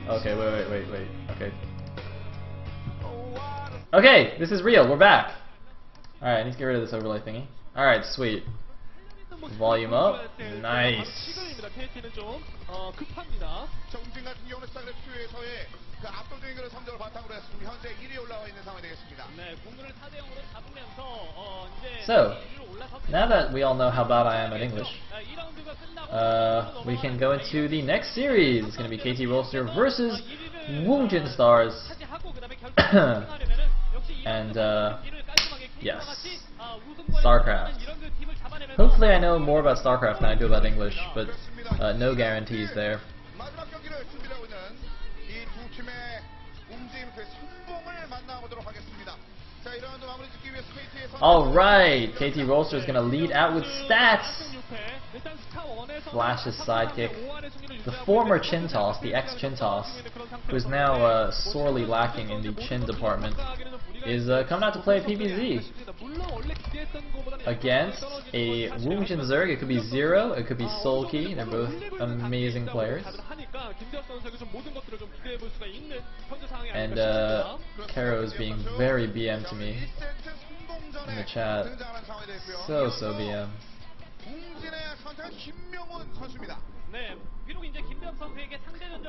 Okay, wait. Okay. Okay, this is real. We're back. Alright, I need to get rid of this overlay thingy. Alright, sweet. Volume up. Nice. So, now that we all know how bad I am at English, we can go into the next series. It's going to be KT Rolster versus Woongjin Stars. And, yes, StarCraft. Hopefully I know more about StarCraft than I do about English, but no guarantees there. Alright, KT Rolster is going to lead out with stats. Flash's sidekick, the former Chin Toss, the ex-Chin Toss, who is now sorely lacking in the Chin department, is coming out to play PvZ against a Woongjin Zerg. It could be Zero, it could be Soulkey. They're both amazing players. And Karo is being very BM to me in the chat. So BM.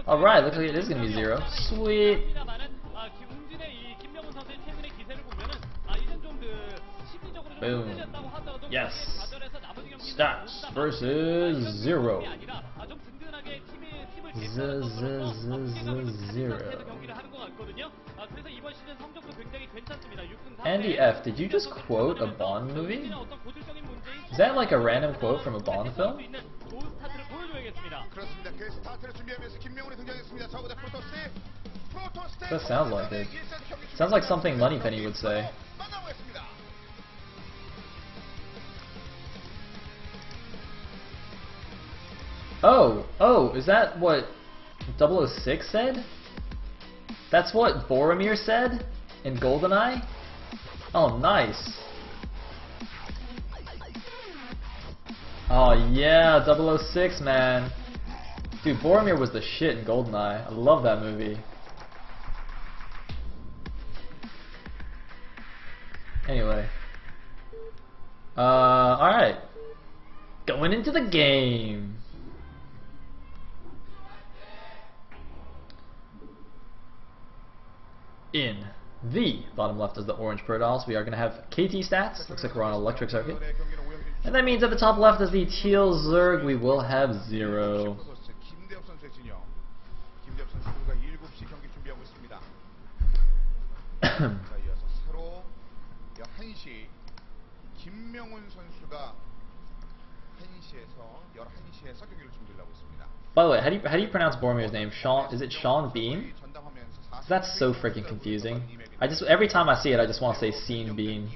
Alright, looks like it is going to be Zero. Sweet. Boom. Yes. Stats versus Zero. Zero. Andy F, did you just quote a Bond movie? Is that like a random quote from a Bond film? That sounds like it. Sounds like something Moneypenny would say. Oh, is that what 006 said? That's what Boromir said in GoldenEye? Oh, nice. Oh yeah, 006, man. Dude, Boromir was the shit in GoldenEye. I love that movie. Anyway. Alright. Going into the game. In the bottom left is the orange Protoss. We are going to have KT stats. Looks like we're on electric circuit. And that means at the top left is the teal Zerg. We will have Zero. By the way, how do you pronounce Boromir's name? Sean? Is it Sean Bean? That's so freaking confusing. Every time I see it, I just want to say Scene Bean.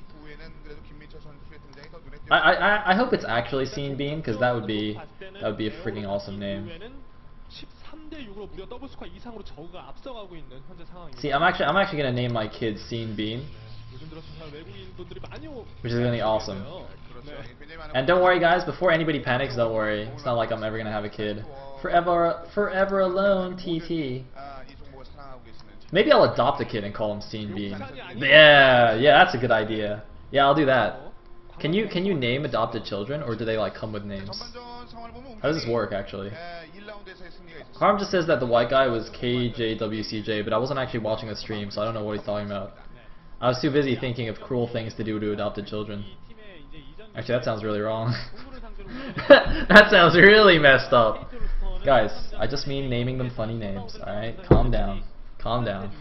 I hope it's actually Scene Bean, because that would be a freaking awesome name. See, I'm actually gonna name my kid Scene Bean, which is gonna be awesome. And don't worry, guys. Before anybody panics, don't worry. It's not like I'm ever gonna have a kid. Forever alone, TT. Maybe I'll adopt a kid and call him Scene Bean. Yeah, that's a good idea. Yeah, I'll do that. Can you name adopted children, or do they like come with names? How does this work actually? Harm just says that the white guy was KJWCJ, but I wasn't actually watching the stream, so I don't know what he's talking about. I was too busy thinking of cruel things to do to adopted children. Actually, that sounds really wrong. That sounds really messed up. Guys, I just mean naming them funny names, alright? Calm down. Calm down.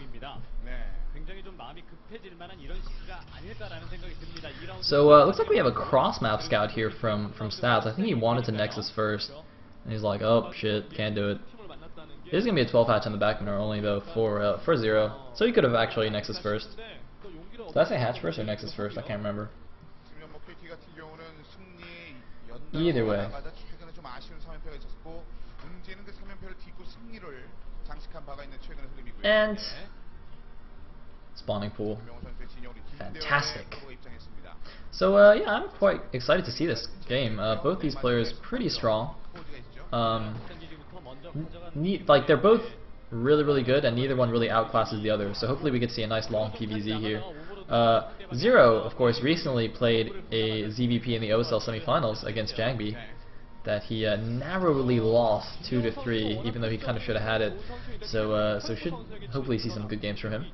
So, looks like we have a cross-map scout here from Stats. I think he wanted to Nexus first. And he's like, oh, shit, can't do it. There's going to be a 12 hatch on the back burner only, though, for Zero. So he could have actually Nexus first. Did I say hatch first or Nexus first? I can't remember. Either way. And spawning pool. Fantastic. So yeah, I'm quite excited to see this game. Both these players pretty strong. Like they're both really good, and neither one really outclasses the other. So hopefully we get to see a nice long PVZ here. Zero, of course, recently played a ZVP in the OSL semifinals against Jangbi that he narrowly lost 2-3, even though he kind of should have had it. So should hopefully see some good games from him.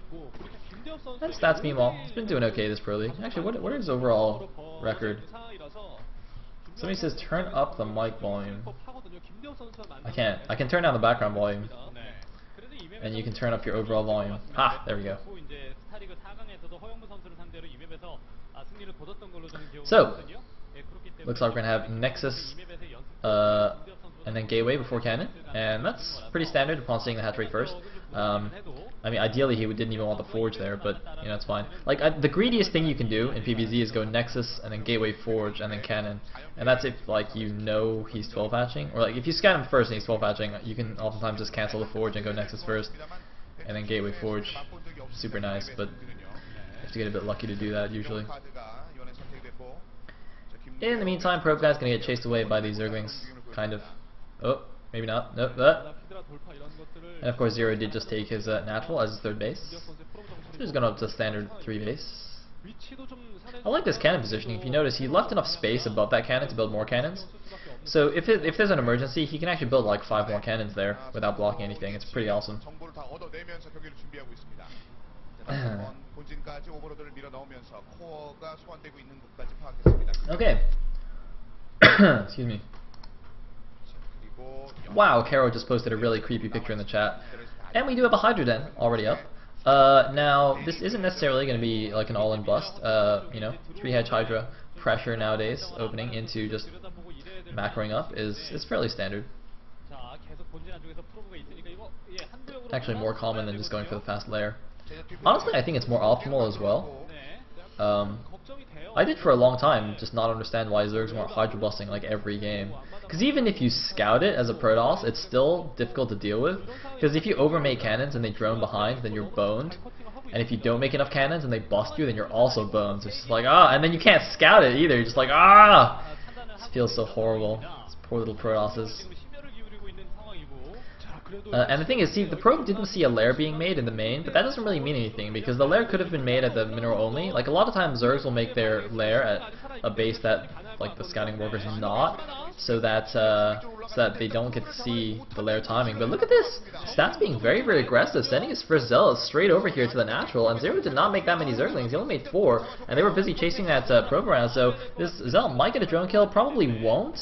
And stats, meanwhile, he's been doing okay this pro league. Actually, what is his overall record? Somebody says turn up the mic volume. I can't. I can turn down the background volume, and you can turn up your overall volume. Ha! There we go. So, looks like we're gonna have Nexus, and then Gateway before Cannon, and that's pretty standard upon seeing the hatch rate first. I mean, ideally he didn't even want the Forge there, but you know, it's fine. Like the greediest thing you can do in PvZ is go Nexus and then Gateway Forge and then Cannon, and that's if like you know he's 12 hatching, or like if you scan him first and he's 12 hatching, you can oftentimes just cancel the Forge and go Nexus first, and then Gateway Forge. Super nice, but you have to get a bit lucky to do that usually. In the meantime, Probe Guy's gonna get chased away by these Zerglings, kind of. Oh, maybe not. Nope. And of course, Zero did just take his natural as his third base. So he's going up to standard 3 base. I like this cannon positioning. If you notice, he left enough space above that cannon to build more cannons. So if there's an emergency, he can actually build like 5 more cannons there without blocking anything. It's pretty awesome. Okay. Excuse me. Wow, Caro just posted a really creepy picture in the chat. And we do have a Hydra Den already up. Now, this isn't necessarily going to be like an all-in bust. You know, 3-hedge Hydra pressure nowadays, opening into just macroing up is fairly standard. Actually more common than just going for the fast layer. Honestly, I think it's more optimal as well. I did for a long time just not understand why Zergs weren't Hydra busting like every game. Because even if you scout it as a Protoss, it's still difficult to deal with. Because if you overmake cannons and they drone behind, then you're boned. And if you don't make enough cannons and they bust you, then you're also boned. So it's just like, ah, and then you can't scout it either. You're just like, ah! This feels so horrible. These poor little Protosses. And the thing is, see, the probe didn't see a lair being made in the main, but that doesn't really mean anything, because the lair could have been made at the mineral only. Like, a lot of times Zergs will make their lair at a base that, like, the scouting worker's not, so that they don't get to see the lair timing. But look at this! Stats being very aggressive, sending his first Zealot straight over here to the natural, and Zero did not make that many Zerglings, he only made 4, and they were busy chasing that probe around, so this Zealot might get a drone kill, probably won't.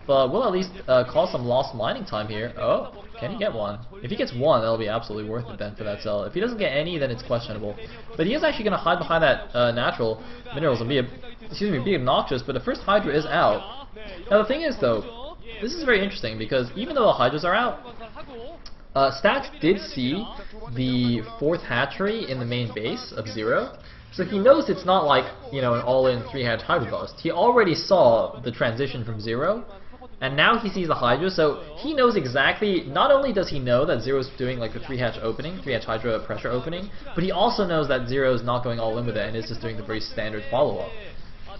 But we'll at least cause some lost mining time here. Oh, can he get one? If he gets one, that'll be absolutely worth it then for that cell. If he doesn't get any, then it's questionable. But he is actually going to hide behind that natural minerals and be obnoxious, but the first Hydra is out. Now the thing is though, this is very interesting because even though the Hydras are out, Stats did see the 4th hatchery in the main base of Zero. So he knows it's not like, you know, an all-in 3-hatch Hydra bust. He already saw the transition from Zero, and now he sees the Hydra, so he knows exactly, not only does he know that Zero's doing like the 3-hatch opening, 3-hatch Hydra pressure opening, but he also knows that Zero's not going all in with it and is just doing the very standard follow-up.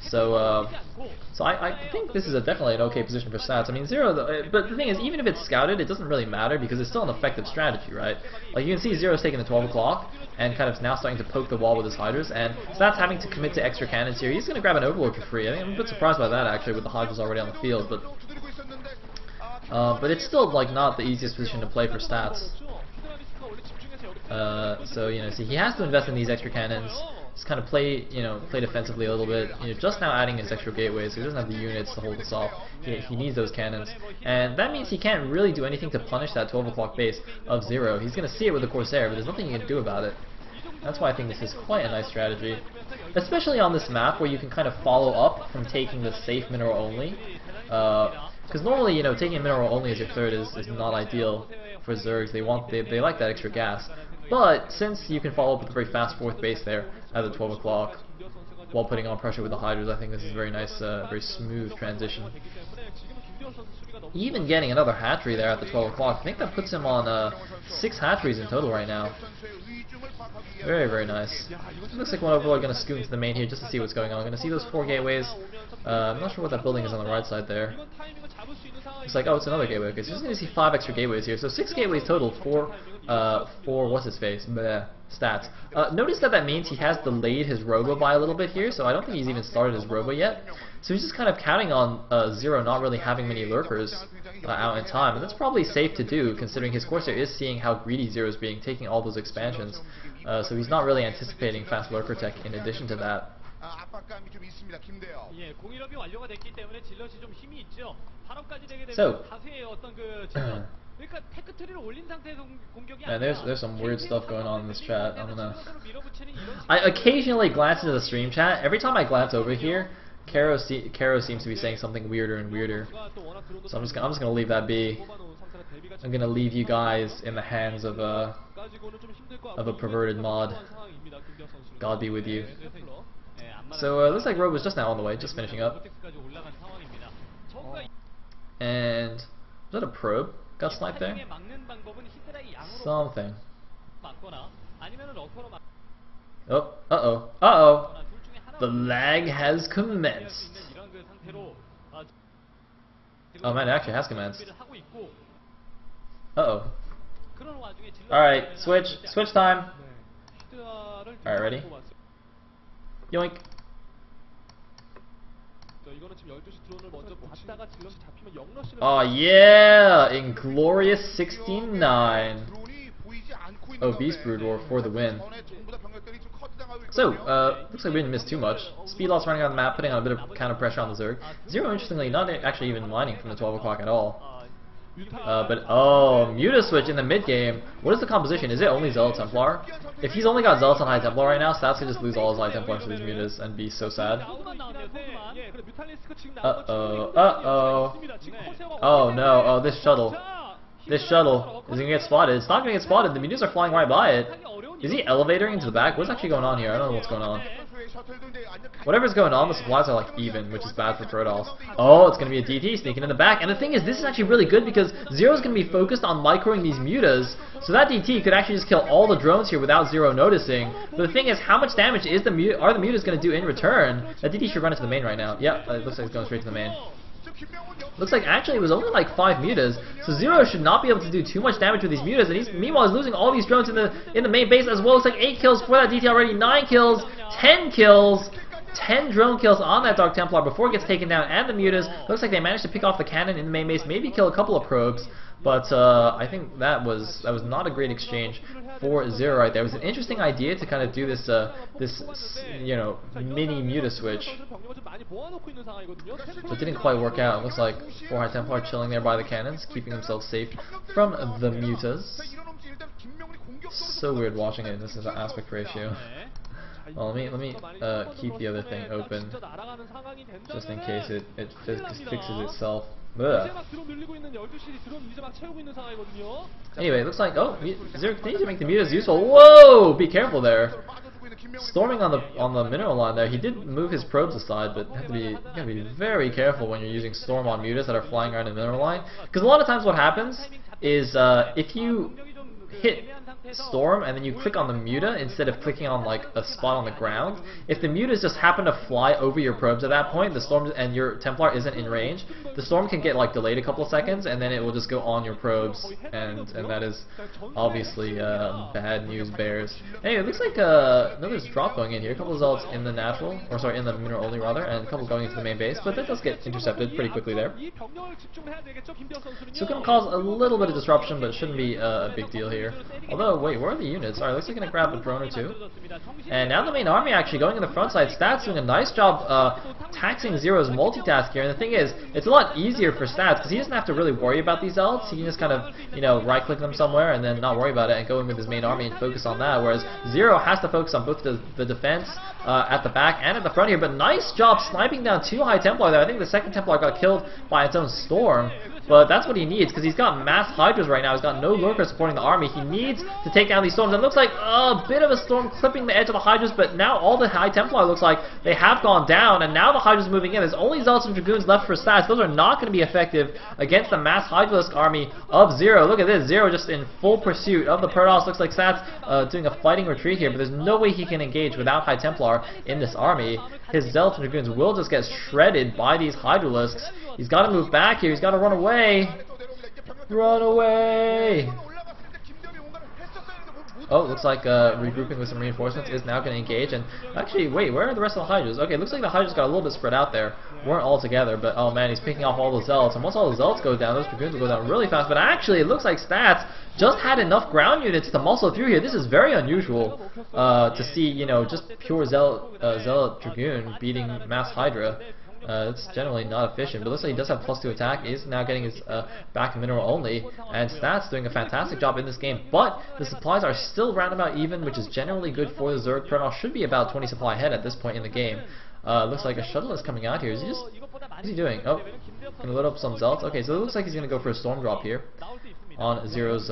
So, so I think this is definitely an okay position for Stats. I mean, Zero, but the thing is, even if it's scouted, it doesn't really matter because it's still an effective strategy, right? Like, you can see Zero's taking the 12 o'clock and kind of now starting to poke the wall with his Hydras, and Stats having to commit to extra cannons here. He's going to grab an Overlord for free. I think I'm a bit surprised by that, actually, with the Hydras already on the field, but it's still, like, not the easiest position to play for Stats. So, you know, see, he has to invest in these extra cannons. Just kind of play defensively a little bit. You know, just now adding his extra gateways, so he doesn't have the units to hold this off. He needs those cannons, and that means he can't really do anything to punish that 12 o'clock base of Zero. He's going to see it with the Corsair, but there's nothing he can do about it. That's why I think this is quite a nice strategy, especially on this map where you can kind of follow up from taking the safe mineral only. Because normally, you know, taking a mineral only as your third is not ideal for Zergs. They like that extra gas. But since you can follow up with a very fast 4th base there at the 12 o'clock while putting on pressure with the Hydras, I think this is a very nice, very smooth transition. Even getting another hatchery there at the 12 o'clock, I think that puts him on 6 hatcheries in total right now. Very nice. Looks like one Overlord going to scoot into the main here just to see what's going on. Going to see those 4 gateways. I'm not sure what that building is on the right side there. It's like, oh, it's another gateway. Okay, so he's going to see 5 extra gateways here. So 6 gateways total for what's his face? Bleh, stats. Notice that means he has delayed his robo by a little bit here, so I don't think he's even started his robo yet. So he's just kind of counting on Zero not really having many lurkers out in time, and that's probably safe to do considering his Corsair is seeing how greedy Zero is being, taking all those expansions. So he's not really anticipating fast lurker tech in addition to that. So, man, there's some weird stuff going on in this chat. I occasionally glance into the stream chat. Every time I glance over here, Caro seems to be saying something weirder and weirder. So I'm just gonna leave that be. I'm gonna leave you guys in the hands of a perverted mod. God be with you. So looks like Robe was just now on the way, just finishing up. And was that a probe? Got sniped there? Something. Oh, uh-oh. The lag has commenced. Oh man, it actually has commenced. Uh-oh. Alright, switch time. Alright, ready? Yoink. Oh yeah! Inglorious 69. Oh, Beast Brood War for the win. So, looks like we didn't miss too much. Speed loss running on the map, putting on a bit of counter pressure on the Zerg. Zero, interestingly, not actually even mining from the 12 o'clock at all. But, oh, Muta switch in the mid game. What is the composition? Is it only Zealot Templar? If he's only got Zealots on High Templar right now, Stats could just lose all his High Templars to these Mutas and be so sad. Oh no, oh, this shuttle. This shuttle is gonna get spotted. It's not gonna get spotted. The Mutas are flying right by it. Is he elevatoring into the back? What's actually going on here? I don't know what's going on. Whatever's going on, the supplies are like even, which is bad for Protoss. Oh, it's going to be a DT sneaking in the back. And the thing is, this is actually really good because Zero's going to be focused on microing these Mutas. So that DT could actually just kill all the drones here without Zero noticing. But the thing is, how much damage are the Mutas going to do in return? That DT should run into the main right now. Yep, it looks like it's going straight to the main. Looks like actually it was only like 5 Mutas, so Zero should not be able to do too much damage with these Mutas, and meanwhile he's losing all these drones in the main base as well. Looks like 8 kills for that DT already, 9 kills, 10 kills, 10 drone kills on that Dark Templar before it gets taken down, and the Mutas. Looks like they managed to pick off the cannon in the main base, maybe kill a couple of probes, but I think that was not a great exchange for Zero right there. It was an interesting idea to kind of do this you know, mini Muta switch, but didn't quite work out. It looks like 4 High Templar chilling there by the cannons, keeping themselves safe from the Mutas. So weird watching it in this aspect ratio. Well, let me keep the other thing open just in case it fixes itself. Ugh. Anyway, it looks like Zero continues to make the Mutas useful. Whoa! Be careful there. Storming on the mineral line there. He did move his probes aside, but you have to be very careful when you're using Storm on Mutas that are flying around the mineral line. Because a lot of times what happens is if you hit Storm and then you click on the Muta instead of clicking on like a spot on the ground, if the Mutas just happen to fly over your probes at that point, the Storm and your Templar isn't in range, the Storm can get like delayed a couple of seconds and then it will just go on your probes, and that is obviously bad news bears. Anyway, it looks like another drop going in here, a couple of Zealots in the natural, or sorry, in the mineral only rather, and a couple going into the main base, but that does get intercepted pretty quickly there. So it can cause a little bit of disruption, but it shouldn't be a big deal here. Although, wait, where are the units? Alright, looks like they're gonna grab a drone or two. And now the main army actually going in the front side. Stats doing a nice job taxing Zero's multitask here. And the thing is, it's a lot easier for Stats because he doesn't have to really worry about these Zealots. He can just kind of, you know, right-click them somewhere and then not worry about it and go in with his main army and focus on that. Whereas Zero has to focus on both the defense at the back and at the front here. But nice job sniping down 2 High Templar there. I think the second Templar got killed by its own Storm. but that's what he needs, because he's got mass Hydras right now. He's got no lurkers supporting the army. He needs to take down these storms. And it looks like a bit of a storm clipping the edge of the Hydras, but now all the High Templar looks like they have gone down, and now the Hydras are moving in. There's only Zealots and Dragoons left for stats. Those are not going to be effective against the mass Hydralisk army of Zero. Look at this, Zero just in full pursuit of the Protoss. Looks like Stats doing a fighting retreat here, but there's no way he can engage without High Templar in this army. His Zealots and Dragoons will just get shredded by these Hydralisks. He's got to move back here. He's got to run away. Run away! Oh, looks like regrouping with some reinforcements is now going to engage. And actually, wait, where are the rest of the Hydras? Okay, looks like the Hydras got a little bit spread out there. Weren't all together, but oh man, he's picking off all the Zealots. And once all the Zealots go down, those Dragoons will go down really fast. But actually, it looks like Stats just had enough ground units to muscle through here. This is very unusual to see, you know, just pure Zealot Dragoon beating Mass Hydra. It's generally not efficient, but looks like he does have +2 attack. He is now getting his back mineral only, and Stats doing a fantastic job in this game. But the supplies are still roundabout even, which is generally good for the Zerg. Protoss should be about 20 supply ahead at this point in the game. Looks like a shuttle is coming out here. Is he just... What is he doing? Oh, gonna load up some Zealots. Okay, so it looks like he's gonna go for a storm drop here on Zero's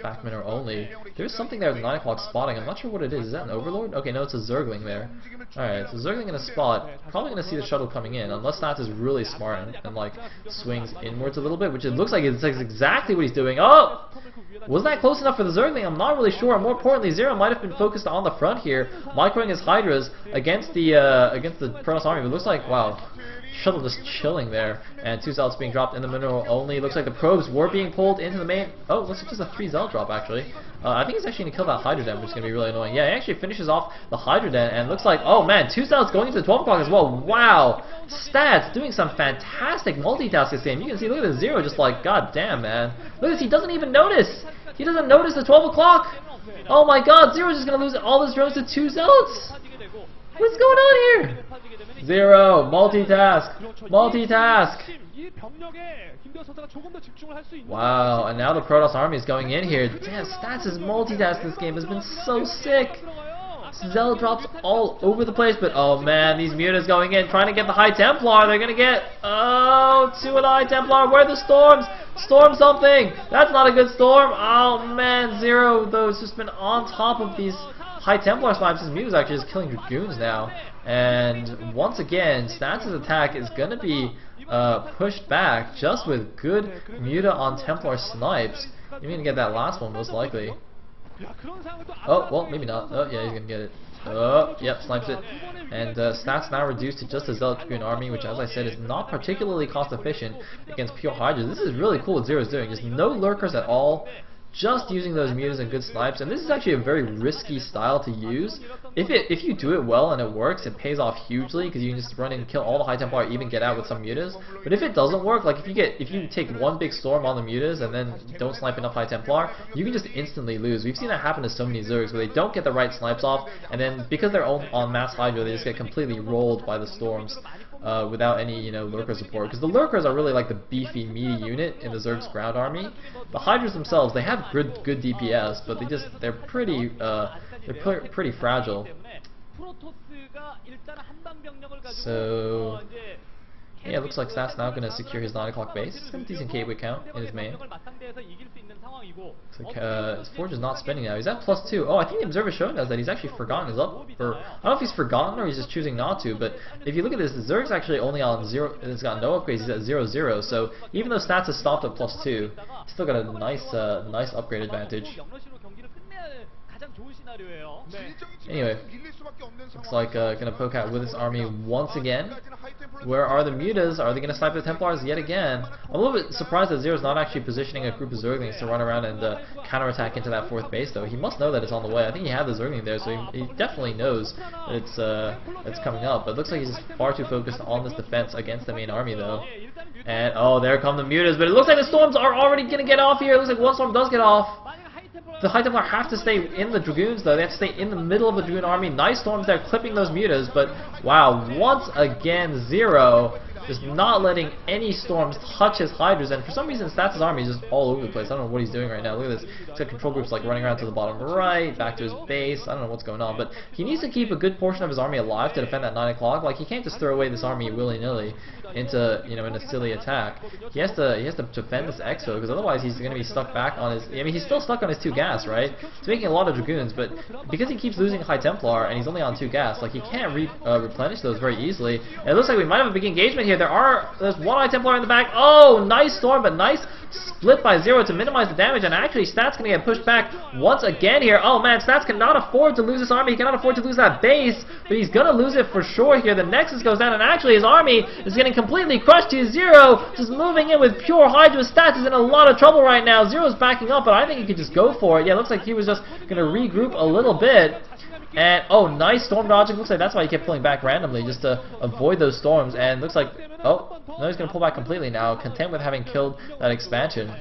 back mineral only. There's something there at 9 o'clock spotting. I'm not sure what it is. Is that an Overlord? Okay, no, it's a Zergling there. Alright, so Zergling in a spot. Probably going to see the shuttle coming in, unless Stats is really smart and like, swings inwards a little bit, which it looks like it's exactly what he's doing. Oh! Was that close enough for the Zergling? I'm not really sure. And more importantly, Zero might have been focused on the front here, microing his Hydras against the Protoss army. But it looks like, wow, shuttle just chilling there, and 2 Zealots being dropped in the mineral only. Looks like the probes were being pulled into the main. Oh, looks like just a 3 Zealot drop actually. I think he's actually going to kill that Hydra Den, which is going to be really annoying. Yeah, he actually finishes off the Hydra Den, and looks like, oh man, 2 Zealots going into the 12 o'clock as well. Wow, Stats doing some fantastic multitask this game. You can see, look at the Zero, just like, god damn, man. Look at this, he doesn't even notice. He doesn't notice the 12 o'clock. Oh my god, Zero's just going to lose all his drones to 2 Zealots. What's going on here? Zero, multitask, multitask. Wow, and now the Protoss army is going in here. Damn, Stats' multitask this game has been so sick. Zealot drops all over the place, but oh man, these mutas going in, trying to get the High Templar. They're gonna get, oh, 2 of the High Templar. Where are the storms? Storm something. That's not a good storm. Oh man, Zero though has just been on top of these High Templar snipes. His mutas actually just killing Dragoons now. And once again, Stats' attack is going to be pushed back just with good Muta on Templar snipes. You're going to get that last one most likely. Oh, well, maybe not. Oh, yeah, he's going to get it. Oh, yep, snipes it. And Stats now reduced to just a Zealot Dragoon army, which, as I said, is not particularly cost efficient against pure Hydras. This is really cool what Zero's doing. Just no lurkers at all. Just using those mutas and good snipes, and this is actually a very risky style to use. If you do it well and it works, it pays off hugely because you can just run in and kill all the High Templar, even get out with some mutas. But if it doesn't work, like if you take one big storm on the mutas and then don't snipe enough High Templar, you can just instantly lose. We've seen that happen to so many Zergs where they don't get the right snipes off, and then because they're on mass Hydra, they just get completely rolled by the storms. Without any, you know, lurker support, because the lurkers are really like the beefy, meaty unit in the Zerg's ground army. The Hydras themselves, they have good DPS, but they're pretty fragile. So yeah, it looks like Stats now going to secure his 9 o'clock base. He's got a decent gateway count in his main. Looks like his Forge is not spending now. He's at +2. Oh, I think the Observer showing us that he's actually forgotten his up. Or I don't know if he's forgotten or he's just choosing not to. But if you look at this, Zerg's actually only on 0. It's got no upgrades. He's at 0-0. So even though Stats has stopped at +2, he's still got a nice upgrade advantage. Anyway, looks like gonna poke out with his army once again. Where are the mutas? Are they gonna snipe the Templars yet again? I'm a little bit surprised that Zero's not actually positioning a group of Zerglings to run around and counterattack into that 4th base though. He must know that it's on the way. I think he had the Zergling there, so he definitely knows that it's coming up. But it looks like he's just far too focused on this defense against the main army though. And oh, there come the mutas. But it looks like the storms are already gonna get off here. It looks like one storm does get off. The High Templar have to stay in the Dragoons though. They have to stay in the middle of the Dragoon army. Nice storms there, clipping those mutas. But wow, once again, Zero just not letting any storms touch his Hydras. And for some reason, Stats' army is just all over the place. I don't know what he's doing right now. Look at this. He's got control groups like running around to the bottom right, back to his base. I don't know what's going on. But he needs to keep a good portion of his army alive to defend that 9 o'clock. Like, he can't just throw away this army willy-nilly. into, you know, in a silly attack. He has to defend this exo, because otherwise he's going to be stuck back on his. I mean, he's still stuck on his 2 gas, right? He's making a lot of dragoons, but because he keeps losing High Templar and he's only on 2 gas, like he can't replenish those very easily. And it looks like we might have a big engagement here. There's 1 High Templar in the back. Oh, nice storm, but nice split by Zero to minimize the damage, and actually Stats gonna get pushed back once again here. Oh man, Stats cannot afford to lose this army. He cannot afford to lose that base, but he's gonna lose it for sure here. The Nexus goes down, and actually his army is getting completely crushed to Zero. Just moving in with pure Hydra. Stats is in a lot of trouble right now. Zero's backing up, but I think he could just go for it. Yeah, looks like he was just gonna regroup a little bit. And, oh, nice storm dodging. Looks like that's why he kept pulling back randomly, just to avoid those storms. And looks like, oh, no, he's going to pull back completely now, content with having killed that expansion.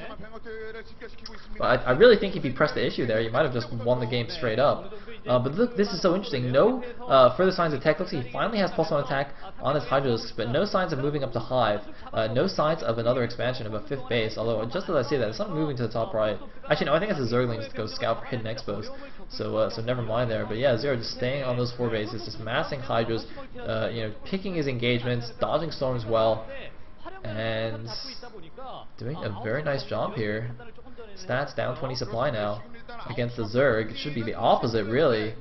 But I really think if he pressed the issue there, he might have just won the game straight up. But look, this is so interesting. No further signs of tech. Looks like he finally has +1 attack on his Hydralisks, but no signs of moving up to Hive. No signs of another expansion of a 5th base, although just as I say that, it's not moving to the top right. Actually, no, I think it's a Zerglings to go scout for hidden expos. So never mind there. But yeah, Zero just staying on those 4 bases, just massing Hydras, you know, picking his engagements, dodging storms well, and doing a very nice job here. Stats down 20 supply now against the Zerg. It should be the opposite, really.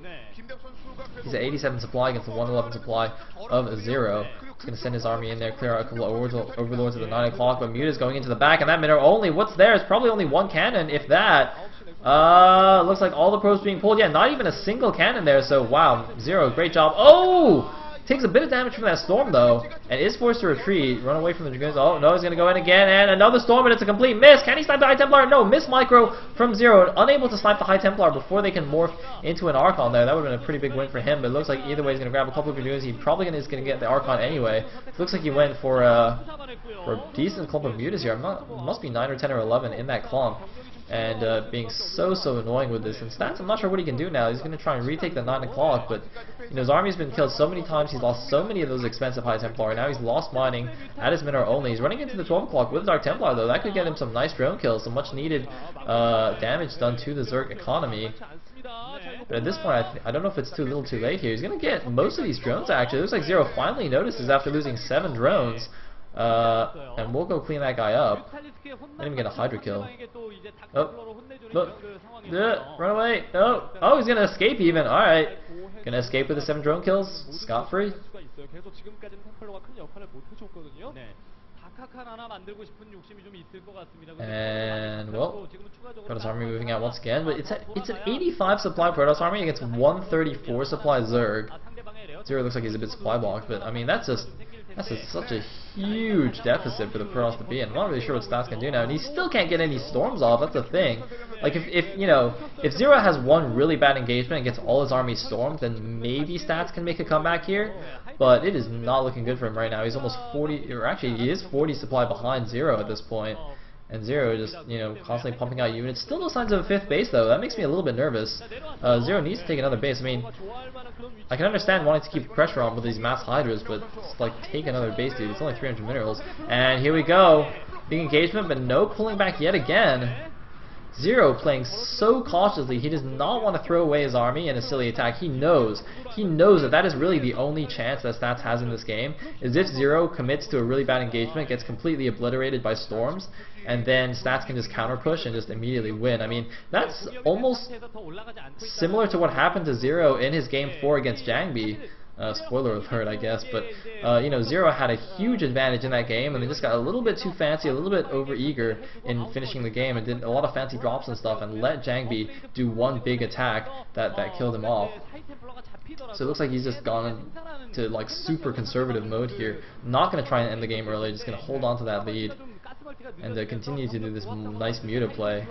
He's at 87 supply against the 111 supply of Zero. He's going to send his army in there, clear out a couple of overlords at the 9 o'clock, but Muta's going into the back, and that minute only, what's there is probably only 1 cannon, if that. Looks like all the probes being pulled. Yeah, not even a single cannon there, so wow, Zero, great job. Oh! Takes a bit of damage from that storm, though, and is forced to retreat, run away from the Dragoons. Oh, no, he's going to go in again, and another storm, and it's a complete miss. Can he snipe the High Templar? No, miss micro from Zero, unable to snipe the High Templar before they can morph into an Archon there. That would have been a pretty big win for him, but it looks like either way he's going to grab a couple of Dragoons. He probably is going to get the Archon anyway. It looks like he went for a decent clump of Mutas here. Must be 9 or 10 or 11 in that clump. And being so annoying with this. And Stats, I'm not sure what he can do now. He's going to try and retake the 9 o'clock, but you know, his army's been killed so many times. He's lost so many of those expensive High Templar. Now he's lost mining at his Mineral only. He's running into the 12 o'clock with Dark Templar, though. That could get him some nice drone kills, some much needed damage done to the Zerg economy. But at this point, I don't know if it's too little too late here. He's going to get most of these drones, actually. It looks like Zero finally notices after losing 7 drones. And we'll go clean that guy up. Let him get a Hydra kill. Oh, look. Run away. No. Oh, he's going to escape even. Alright. Going to escape with the 7 drone kills. Scot-free. And, well, Protoss army moving out once again. But it's an 85 supply Protoss army against 134 supply Zerg. Zero looks like he's a bit supply blocked, but I mean, that's such a huge deficit for the Protoss to be in. I'm not really sure what Stats can do now, and he still can't get any storms off. That's the thing. Like if you know, if Zero has one really bad engagement and gets all his army stormed, then maybe Stats can make a comeback here. But it is not looking good for him right now. He's almost 40, or actually he is 40 supply behind Zero at this point. And Zero just, you know, constantly pumping out units. Still no signs of a 5th base, though. That makes me a little bit nervous. Zero needs to take another base. I mean, I can understand wanting to keep pressure on with these mass Hydras, but it's like, take another base, dude. It's only 300 minerals. And here we go. Big engagement, but no pulling back yet again. Zero playing so cautiously. He does not want to throw away his army in a silly attack. He knows that that is really the only chance that Stats has in this game, is if Zero commits to a really bad engagement, gets completely obliterated by storms, and then Stats can just counter push and just immediately win. I mean, that's almost similar to what happened to Zero in his game 4 against Jangbi. Spoiler alert, I guess, but you know, Zero had a huge advantage in that game, and they just got a little bit too fancy, a little bit over-eager in finishing the game, and did a lot of fancy drops and stuff, and let Jangbi do one big attack that killed him off. So it looks like he's just gone to like super conservative mode here. Not going to try and end the game early, just going to hold on to that lead and continue to do this nice Muta play.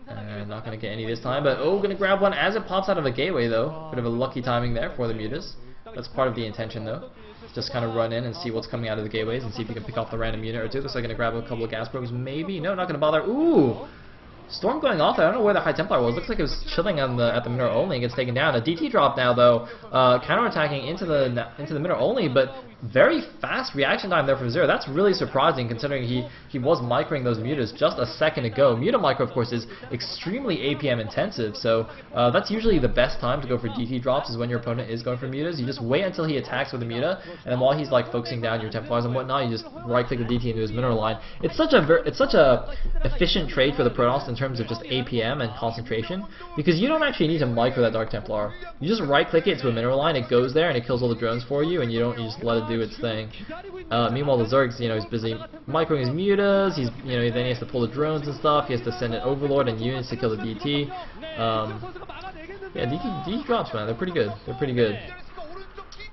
And not going to get any this time, but oh, going to grab one as it pops out of a gateway though. Bit of a lucky timing there for the Mutas. That's part of the intention though. Just kind of run in and see what's coming out of the gateways and see if you can pick off the random unit or two. Looks like going to grab a couple of gas probes, maybe. No, not going to bother. Ooh! Storm going off there. I don't know where the High Templar was. Looks like it was chilling on at the middle only and gets taken down. A DT drop now though, counterattacking into the middle only, but very fast reaction time there from Zero. That's really surprising considering he was microing those mutas just a second ago. Muta micro, of course, is extremely APM intensive, so that's usually the best time to go for DT drops is when your opponent is going for mutas. You just wait until he attacks with a muta, and then while he's like focusing down your Templars and whatnot, you just right-click the DT into his mineral line. It's such a efficient trade for the Protoss in terms of just APM and concentration, because you don't actually need to micro that Dark Templar. You just right-click it to a mineral line, it goes there, and it kills all the drones for you, and you just let it do its thing. Meanwhile, the Zerg's, he's busy microing his mutas. Then he has to pull the drones and stuff. He has to send an Overlord and units to kill the DT. Yeah, DT drops, man. They're pretty good. They're pretty good.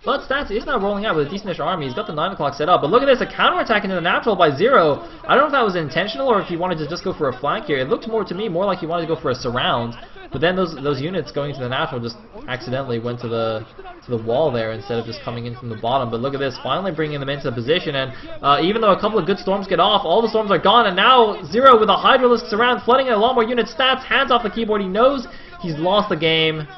But Stats is now rolling out with a decentish army. He's got the 9 o'clock set up. But look at this, a counterattack into the natural by Zero. I don't know if that was intentional or if he wanted to just go for a flank here. It looked more to me more like he wanted to go for a surround. But then those units going to the natural just accidentally went to the wall there instead of just coming in from the bottom. But look at this, finally bringing them into the position. And even though a couple of good storms get off, all the storms are gone. And now Zero with a Hydralisk surround, flooding in a lot more units. Stats, hands off the keyboard. He knows he's lost the game.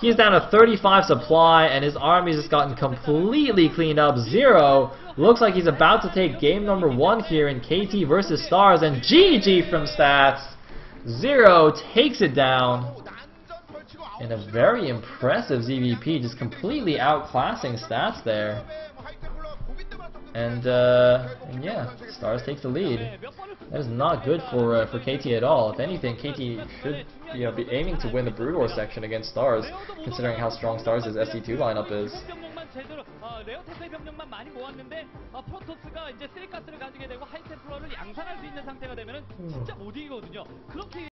He's down to 35 supply, and his army's just gotten completely cleaned up. Zero looks like he's about to take game number 1 here in KT versus Stars, and GG from Stats. Zero takes it down in a very impressive ZVP, just completely outclassing Stats there. And yeah, Stars takes the lead. That is not good for KT at all. If anything, KT should be aiming to win the Brood War section against Stars, considering how strong Stars' SC2 lineup is. 레어테크의 병력만 많이 모았는데 프로토스가 이제 쓰리가스를 가지게 되고 하이템플러를 양산할 수 있는 상태가 되면은 진짜 못 이기거든요. 그렇게